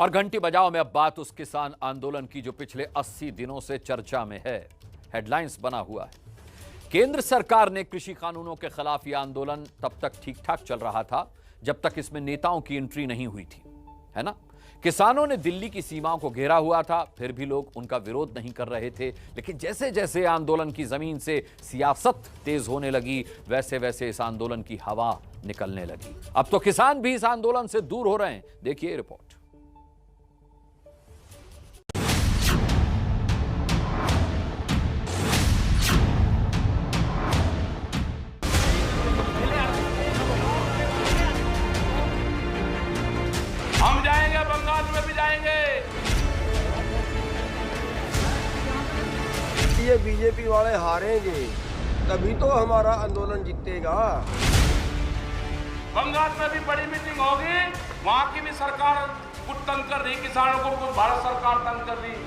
और घंटी बजाओ में अब बात उस किसान आंदोलन की जो पिछले 80 दिनों से चर्चा में है, हेडलाइंस बना हुआ है। केंद्र सरकार ने कृषि कानूनों के खिलाफ यह आंदोलन तब तक ठीक ठाक चल रहा था जब तक इसमें नेताओं की एंट्री नहीं हुई थी, है ना। किसानों ने दिल्ली की सीमाओं को घेरा हुआ था, फिर भी लोग उनका विरोध नहीं कर रहे थे। लेकिन जैसे जैसे आंदोलन की जमीन से सियासत तेज होने लगी, वैसे वैसे इस आंदोलन की हवा निकलने लगी। अब तो किसान भी इस आंदोलन से दूर हो रहे हैं। देखिए रिपोर्ट। हम जाएंगे, बंगाल में भी जाएंगे। ये बीजेपी वाले हारेंगे तभी तो हमारा आंदोलन जीतेगा। बंगाल में भी बड़ी मीटिंग होगी, वहां की भी सरकार कुछ तंग कर रही, किसानों को कुछ भारत सरकार तंग कर रही।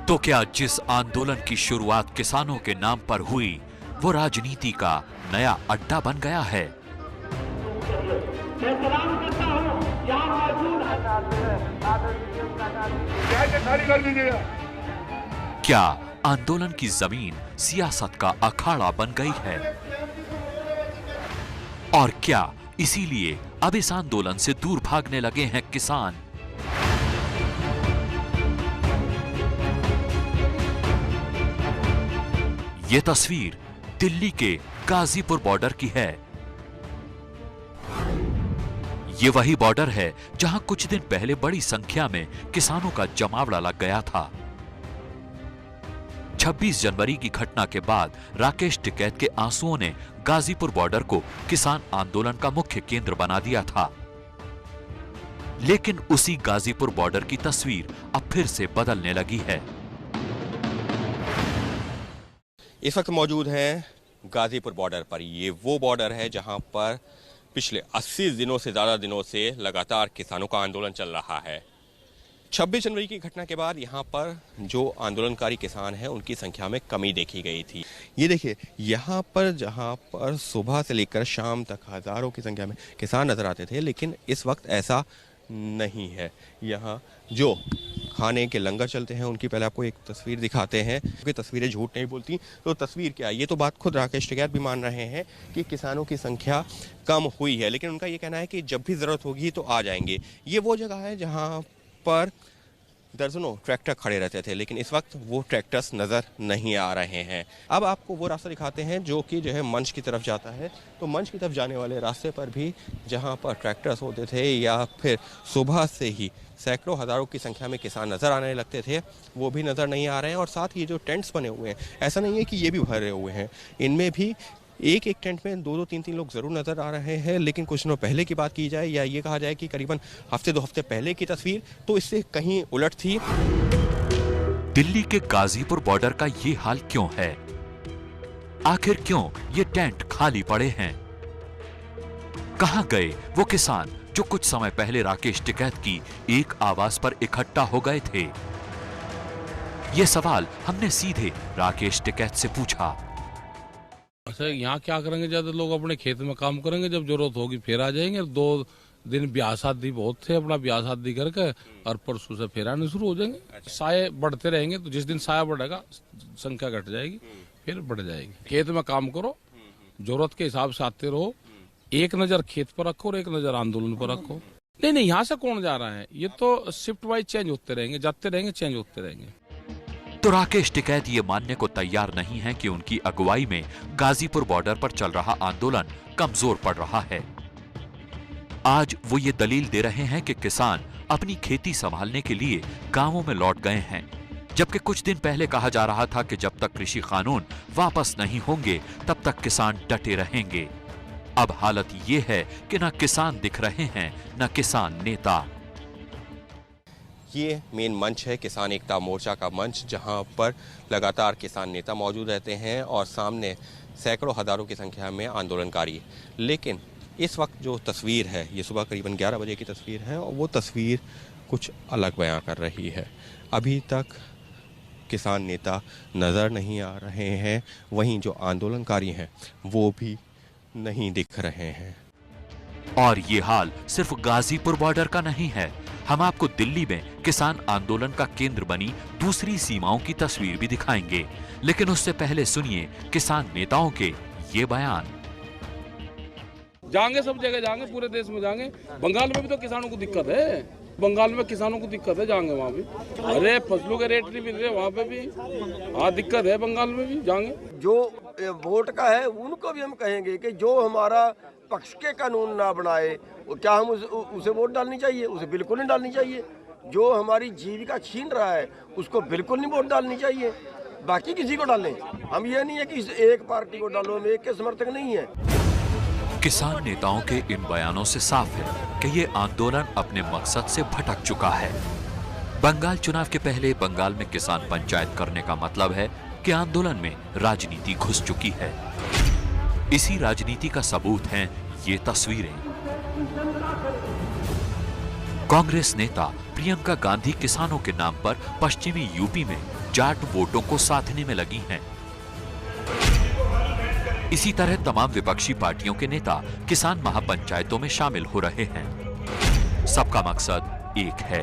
तो क्या जिस आंदोलन की शुरुआत किसानों के नाम पर हुई वो राजनीति का नया अड्डा बन गया है? क्या आंदोलन की जमीन सियासत का अखाड़ा बन गई है? और क्या इसीलिए अब इस आंदोलन से दूर भागने लगे हैं किसान? ये तस्वीर दिल्ली के गाजीपुर बॉर्डर की है। ये वही बॉर्डर है जहां कुछ दिन पहले बड़ी संख्या में किसानों का जमावड़ा लग गया था। 26 जनवरी की घटना के बाद राकेश टिकैत के आंसुओं ने गाजीपुर बॉर्डर को किसान आंदोलन का मुख्य केंद्र बना दिया था। लेकिन उसी गाजीपुर बॉर्डर की तस्वीर अब फिर से बदलने लगी है। इस वक्त मौजूद हैं गाजीपुर बॉर्डर पर। ये वो बॉर्डर है जहां पर पिछले 80 दिनों से ज़्यादा दिनों से लगातार किसानों का आंदोलन चल रहा है। 26 जनवरी की घटना के बाद यहां पर जो आंदोलनकारी किसान हैं उनकी संख्या में कमी देखी गई थी। ये देखिए, यहां पर जहां पर सुबह से लेकर शाम तक हज़ारों की संख्या में किसान नज़र आते थे, लेकिन इस वक्त ऐसा नहीं है। यहाँ जो खाने के लंगर चलते हैं उनकी पहले आपको एक तस्वीर दिखाते हैं, क्योंकि तस्वीरें झूठ नहीं बोलती। तो तस्वीर क्या है, ये तो बात खुद राकेश टिकैत भी मान रहे हैं कि किसानों की संख्या कम हुई है, लेकिन उनका ये कहना है कि जब भी ज़रूरत होगी तो आ जाएंगे। ये वो जगह है जहाँ पर दर्जनों ट्रैक्टर खड़े रहते थे, लेकिन इस वक्त वो ट्रैक्टर्स नज़र नहीं आ रहे हैं। अब आपको वो रास्ता दिखाते हैं जो कि जो है मंच की तरफ जाता है। तो मंच की तरफ जाने वाले रास्ते पर भी जहां पर ट्रैक्टर्स होते थे या फिर सुबह से ही सैकड़ों हज़ारों की संख्या में किसान नज़र आने लगते थे, वो भी नज़र नहीं आ रहे हैं। और साथ ही जो टेंट्स बने हुए हैं, ऐसा नहीं है कि ये भी भरे हुए हैं, इनमें भी एक एक टेंट में 2-2 3-3 लोग जरूर नजर आ रहे हैं। लेकिन कुछ दिनों पहले की बात की जाए या ये कहा जाए कि करीबन हफ्ते 2 हफ्ते पहले की तस्वीर तो इससे कहीं उलट थी। दिल्ली के गाजीपुर बॉर्डर का ये हाल क्यों है? आखिर क्यों ये टेंट खाली पड़े हैं? कहां गए वो किसान जो कुछ समय पहले राकेश टिकैत की एक आवाज पर इकट्ठा हो गए थे? ये सवाल हमने सीधे राकेश टिकैत से पूछा। अच्छा, यहाँ क्या करेंगे? ज्यादा लोग अपने खेत में काम करेंगे, जब जरूरत होगी फिर आ जाएंगे। 2 दिन ब्याह शादी बहुत थे, अपना ब्याह शादी करके और परसों से फिर आने शुरू हो जाएंगे। साये बढ़ते रहेंगे, तो जिस दिन साया बढ़ेगा संख्या घट जाएगी, फिर बढ़ जाएगी। खेत में काम करो, जरूरत के हिसाब से आते रहो, एक नजर खेत पर रखो और एक नजर आंदोलन पर रखो। नहीं, यहाँ से कौन जा रहा है? ये तो शिफ्ट वाइज चेंज होते रहेंगे, जाते रहेंगे, चेंज होते रहेंगे। तो राकेश टिकैत ये मानने को तैयार नहीं है कि उनकी अगुवाई में गाजीपुर बॉर्डर पर चल रहा आंदोलन कमजोर पड़ रहा है। आज वो ये दलील दे रहे हैं कि किसान अपनी खेती संभालने के लिए गांवों में लौट गए हैं, जबकि कुछ दिन पहले कहा जा रहा था कि जब तक कृषि कानून वापस नहीं होंगे तब तक किसान डटे रहेंगे। अब हालत ये है कि न किसान दिख रहे हैं न किसान नेता। ये मेन मंच है किसान एकता मोर्चा का मंच, जहां पर लगातार किसान नेता मौजूद रहते हैं और सामने सैकड़ों हज़ारों की संख्या में आंदोलनकारी। लेकिन इस वक्त जो तस्वीर है ये सुबह करीबन 11 बजे की तस्वीर है और वो तस्वीर कुछ अलग बयां कर रही है। अभी तक किसान नेता नज़र नहीं आ रहे हैं, वहीं जो आंदोलनकारी हैं वो भी नहीं दिख रहे हैं। और ये हाल सिर्फ गाजीपुर बॉर्डर का नहीं है। हम आपको दिल्ली में किसान आंदोलन का केंद्र बनी दूसरी सीमाओं की तस्वीर भी दिखाएंगे, लेकिन उससे पहले सुनिए किसान नेताओं के ये बयान। जाएंगे, सब जगह जाएंगे, पूरे देश में जाएंगे। बंगाल में भी तो किसानों को दिक्कत है, बंगाल में किसानों को दिक्कत है, जाएंगे वहाँ भी। अरे फसलों के रेट नहीं मिल रहे वहाँ पे भी, हाँ दिक्कत है, बंगाल में भी जाएंगे। जो वोट का है उनको भी हम कहेंगे कि जो हमारा पक्ष के कानून ना बनाए, क्या हम उसे वोट डालनी चाहिए? उसे बिल्कुल नहीं डालनी चाहिए। जो हमारी जीविका छीन रहा है उसको बिल्कुल नहीं वोट डालनी चाहिए। बाकी किसी को डालें, हम ये नहीं है कि एक पार्टी को डालो, हम एक के समर्थक नहीं है। किसान नेताओं के इन बयानों से साफ है कि ये आंदोलन अपने मकसद से भटक चुका है। बंगाल चुनाव के पहले बंगाल में किसान पंचायत करने का मतलब है कि आंदोलन में राजनीति घुस चुकी है। इसी राजनीति का सबूत हैं ये तस्वीरें। कांग्रेस नेता प्रियंका गांधी किसानों के नाम पर पश्चिमी यूपी में जाट वोटों को साधने में लगी हैं। इसी तरह तमाम विपक्षी पार्टियों के नेता किसान महापंचायतों में शामिल हो रहे हैं। सबका मकसद एक है,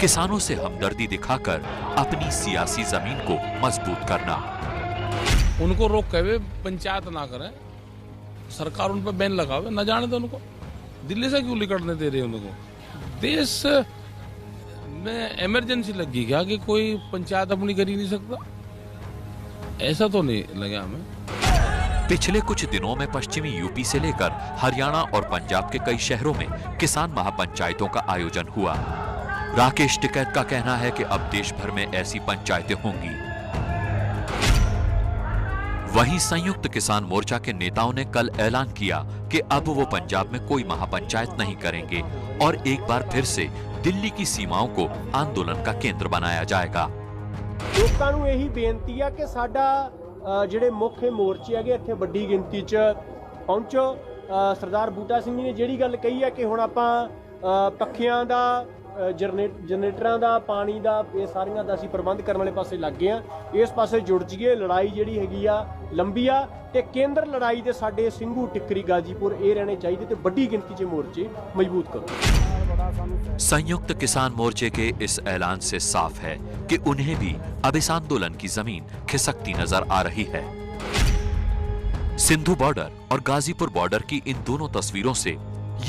किसानों से हमदर्दी दिखाकर अपनी सियासी जमीन को मजबूत करना। उनको रोक के पंचायत ना करें, सरकार उन पर बैन लगावे, न जाने दो उनको। दिल्ली से क्यों निकलने दे रहे हैं उनको? देश में इमरजेंसी लगी क्या कि कोई पंचायत अपनी कर ही नहीं सकता? ऐसा तो नहीं लगा हमें। पिछले कुछ दिनों में पश्चिमी यूपी से लेकर हरियाणा और पंजाब के कई शहरों में किसान महापंचायतों का आयोजन हुआ। राकेश टिकैत का कहना है कि अब देश भर में ऐसी पंचायतें होंगी। वहीं संयुक्त किसान मोर्चा के नेताओं ने कल ऐलान किया कि अब वो पंजाब में कोई महापंचायत नहीं करेंगे और एक बार फिर से दिल्ली की सीमाओं को आंदोलन का केंद्र बनाया जाएगा। ਲੋਕਾਂ ਨੂੰ ਇਹੀ ਬੇਨਤੀ ਆ ਕਿ ਸਾਡਾ ਜਿਹੜੇ ਮੁੱਖ ਮੋਰਚੇ ਹੈਗੇ ਇੱਥੇ ਵੱਡੀ ਗਿਣਤੀ 'ਚ ਪਹੁੰਚੋ। ਸਰਦਾਰ ਬੂਟਾ ਸਿੰਘ ਜੀ ਨੇ ਜਿਹੜੀ ਗੱਲ ਕਹੀ ਹੈ ਕਿ ਹੁਣ ਆਪਾਂ ਪੱਖਿਆਂ ਦਾ ਜਨਰੇਟਰਾਂ ਦਾ ਪਾਣੀ ਦਾ ਇਹ ਸਾਰੀਆਂ ਦਾ ਅਸੀਂ ਪ੍ਰਬੰਧ ਕਰਨ ਵਾਲੇ ਪਾਸੇ ਲੱਗ ਗਏ ਆ। ਇਸ ਪਾਸੇ ਜੁੜ ਜਾਈਏ। ਲੜਾਈ ਜਿਹੜੀ ਹੈਗੀ ਆ ਲੰਬੀ ਆ ਤੇ ਕੇਂਦਰ ਲੜਾਈ ਦੇ ਸਾਡੇ ਸਿੰਘੂ ਟਿੱਕਰੀ गाजीपुर ਇਹ रहने चाहिए ਤੇ ਵੱਡੀ ਗਿਣਤੀ 'ਚ ਮੋਰਚੇ ਮਜ਼ਬੂਤ ਕਰੋ। संयुक्त किसान मोर्चे के इस ऐलान से साफ है कि उन्हें भी अब इस आंदोलन की जमीन खिसकती नजर आ रही है। सिंधु बॉर्डर और गाजीपुर बॉर्डर की इन दोनों तस्वीरों से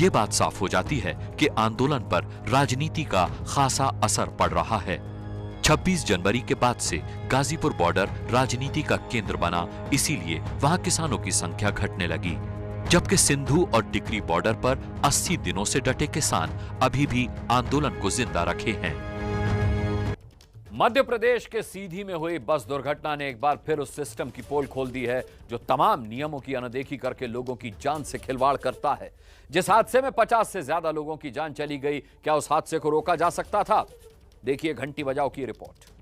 ये बात साफ हो जाती है कि आंदोलन पर राजनीति का खासा असर पड़ रहा है। 26 जनवरी के बाद से गाजीपुर बॉर्डर राजनीति का केंद्र बना, इसीलिए वहां किसानों की संख्या घटने लगी। जबकि सिंधु और टिकरी बॉर्डर पर 80 दिनों से डटे किसान अभी भी आंदोलन को जिंदा रखे हैं। मध्य प्रदेश के सीधी में हुई बस दुर्घटना ने एक बार फिर उस सिस्टम की पोल खोल दी है जो तमाम नियमों की अनदेखी करके लोगों की जान से खिलवाड़ करता है। जिस हादसे में 50 से ज्यादा लोगों की जान चली गई, क्या उस हादसे को रोका जा सकता था? देखिए घंटी बजाओ की रिपोर्ट।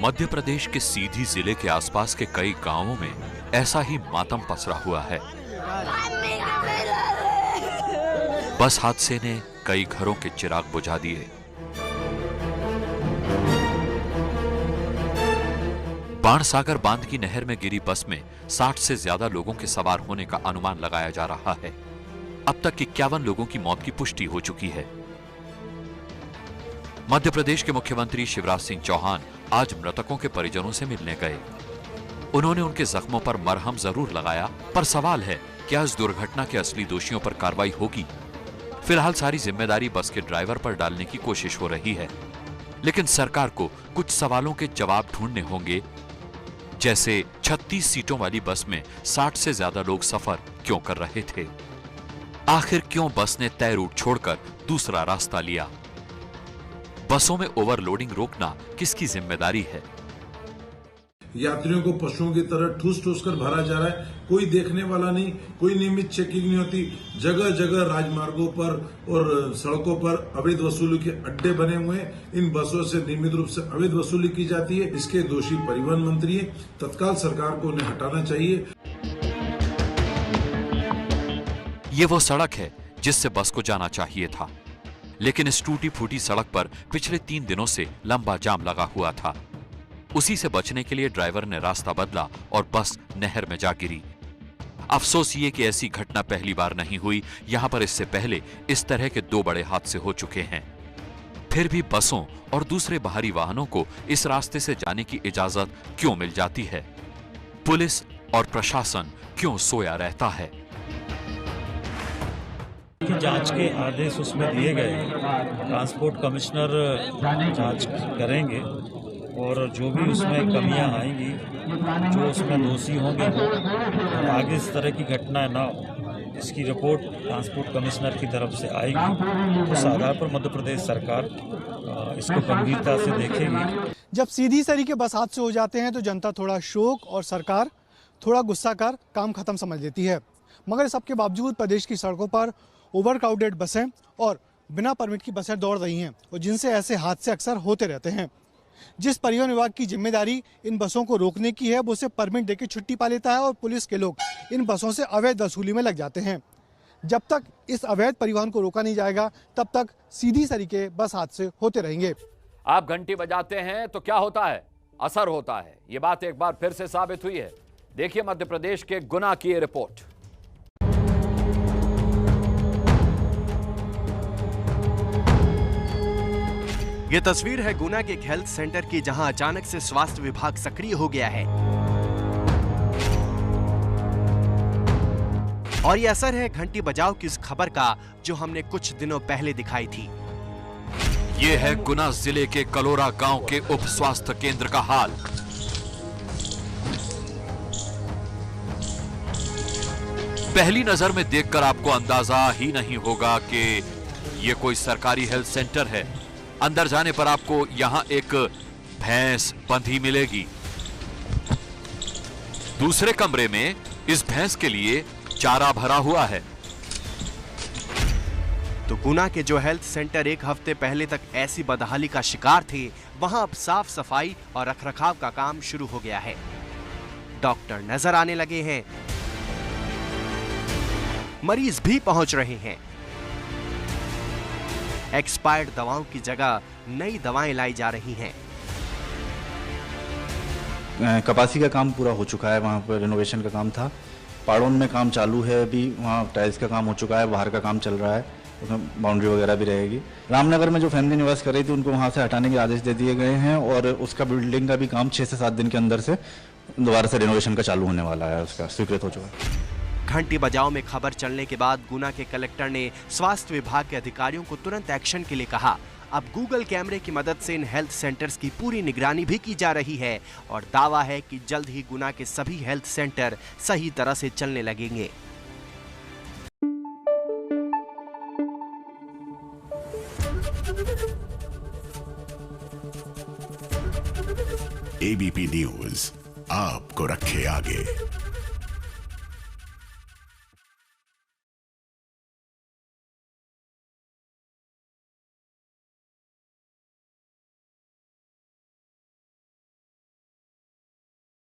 मध्य प्रदेश के सीधी जिले के आसपास के कई गांवों में ऐसा ही मातम पसरा हुआ है। बस हादसे ने कई घरों के चिराग बुझा दिए। बाणसागर बांध की नहर में गिरी बस में 60 से ज्यादा लोगों के सवार होने का अनुमान लगाया जा रहा है। अब तक 51 लोगों की मौत की पुष्टि हो चुकी है। मध्य प्रदेश के मुख्यमंत्री शिवराज सिंह चौहान आज मृतकों के परिजनों से मिलने गए। उन्होंने उनके जख्मों पर मरहम जरूर लगाया, पर सवाल है क्या इस दुर्घटना के असली दोषियों पर कार्रवाई होगी? फिलहाल सारी जिम्मेदारी बस के ड्राइवर पर डालने की कोशिश हो रही है, लेकिन सरकार को कुछ सवालों के जवाब ढूंढने होंगे, जैसे 36 सीटों वाली बस में 60 से ज्यादा लोग सफर क्यों कर रहे थे? आखिर क्यों बस ने तय रूट छोड़कर दूसरा रास्ता लिया? बसों में ओवरलोडिंग रोकना किसकी जिम्मेदारी है? यात्रियों को पशुओं की तरह ठूस ठूस कर भरा जा रहा है। कोई देखने वाला नहीं, कोई नियमित चेकिंग नहीं होती। जगह जगह राजमार्गों पर और सड़कों पर अवैध वसूली के अड्डे बने हुए हैं। इन बसों से नियमित रूप से अवैध वसूली की जाती है। इसके दोषी परिवहन मंत्री है। तत्काल सरकार को उन्हें हटाना चाहिए। ये वो सड़क है जिससे बस को जाना चाहिए था। लेकिन इस टूटी फूटी सड़क पर पिछले 3 दिनों से लंबा जाम लगा हुआ था। उसी से बचने के लिए ड्राइवर ने रास्ता बदला और बस नहर में जा गिरी। अफसोस ये कि ऐसी घटना पहली बार नहीं हुई, यहां पर इससे पहले इस तरह के 2 बड़े हादसे हो चुके हैं। फिर भी बसों और दूसरे बाहरी वाहनों को इस रास्ते से जाने की इजाजत क्यों मिल जाती है? पुलिस और प्रशासन क्यों सोया रहता है? जांच के आदेश उसमें दिए गए हैं। ट्रांसपोर्ट कमिश्नर जांच करेंगे और जो भी उसमें कमियां आएंगी, जो उसमें दोषी होंगे वो, और आगे इस तरह की घटनाएं ना हो, इसकी रिपोर्ट ट्रांसपोर्ट कमिश्नर की तरफ से आएगी। उस आधार पर मध्य प्रदेश सरकार इसको गंभीरता से देखेगी। जब सीधी सरी के बस हादसे हो जाते हैं तो जनता थोड़ा शोक और सरकार थोड़ा गुस्सा कर काम खत्म समझ लेती है। मगर सबके बावजूद प्रदेश की सड़कों पर ओवर क्राउडेड बसें और बिना परमिट की बसें दौड़ रही हैं और जिनसे ऐसे हादसे अक्सर होते रहते हैं। जिस परिवहन विभाग की जिम्मेदारी इन बसों को रोकने की है, वो उसे परमिट देकर छुट्टी पा लेता है और पुलिस के लोग इन बसों से अवैध वसूली में लग जाते हैं। जब तक इस अवैध परिवहन को रोका नहीं जाएगा, तब तक सीधी सरी के बस हादसे होते रहेंगे। आप घंटी बजाते हैं तो क्या होता है? असर होता है। ये बात एक बार फिर से साबित हुई है। देखिए मध्य प्रदेश के गुना की ये रिपोर्ट। ये तस्वीर है गुना के एक हेल्थ सेंटर की, जहां अचानक से स्वास्थ्य विभाग सक्रिय हो गया है और ये असर है घंटी बजाओ की उस खबर का जो हमने कुछ दिनों पहले दिखाई थी। ये है गुना जिले के कलोरा गांव के उप स्वास्थ्य केंद्र का हाल। पहली नजर में देखकर आपको अंदाजा ही नहीं होगा कि ये कोई सरकारी हेल्थ सेंटर है। अंदर जाने पर आपको यहां एक भैंस बंधी मिलेगी। दूसरे कमरे में इस भैंस के लिए चारा भरा हुआ है। तो गुना के जो हेल्थ सेंटर 1 हफ्ते पहले तक ऐसी बदहाली का शिकार थे, वहां अब साफ सफाई और रखरखाव का काम शुरू हो गया है। डॉक्टर नजर आने लगे हैं, मरीज भी पहुंच रहे हैं। एक्सपायर्ड दवाओं की जगह नई दवाएं लाई जा रही हैं। कपासी का काम पूरा हो चुका है, वहाँ पर रिनोवेशन का काम था। पाड़ोन में काम चालू है अभी, वहाँ टाइल्स का काम हो चुका है, बाहर का काम चल रहा है, उसमें बाउंड्री वगैरह भी रहेगी। रामनगर में जो फैमिली निवास कर रही थी उनको वहाँ से हटाने के आदेश दे दिए गए हैं और उसका बिल्डिंग का भी काम 6 से 7 दिन के अंदर से दोबारा से रिनोवेशन का चालू होने वाला है, उसका स्वीकृत हो चुका है। घंटी बजाओ में खबर चलने के बाद गुना के कलेक्टर ने स्वास्थ्य विभाग के अधिकारियों को तुरंत एक्शन के लिए कहा। अब गूगल कैमरे की मदद से इन हेल्थ सेंटर्स की पूरी निगरानी भी की जा रही है और दावा है कि जल्द ही गुना के सभी हेल्थ सेंटर सही तरह से चलने लगेंगे। एबीपी न्यूज आपको रखे आगे।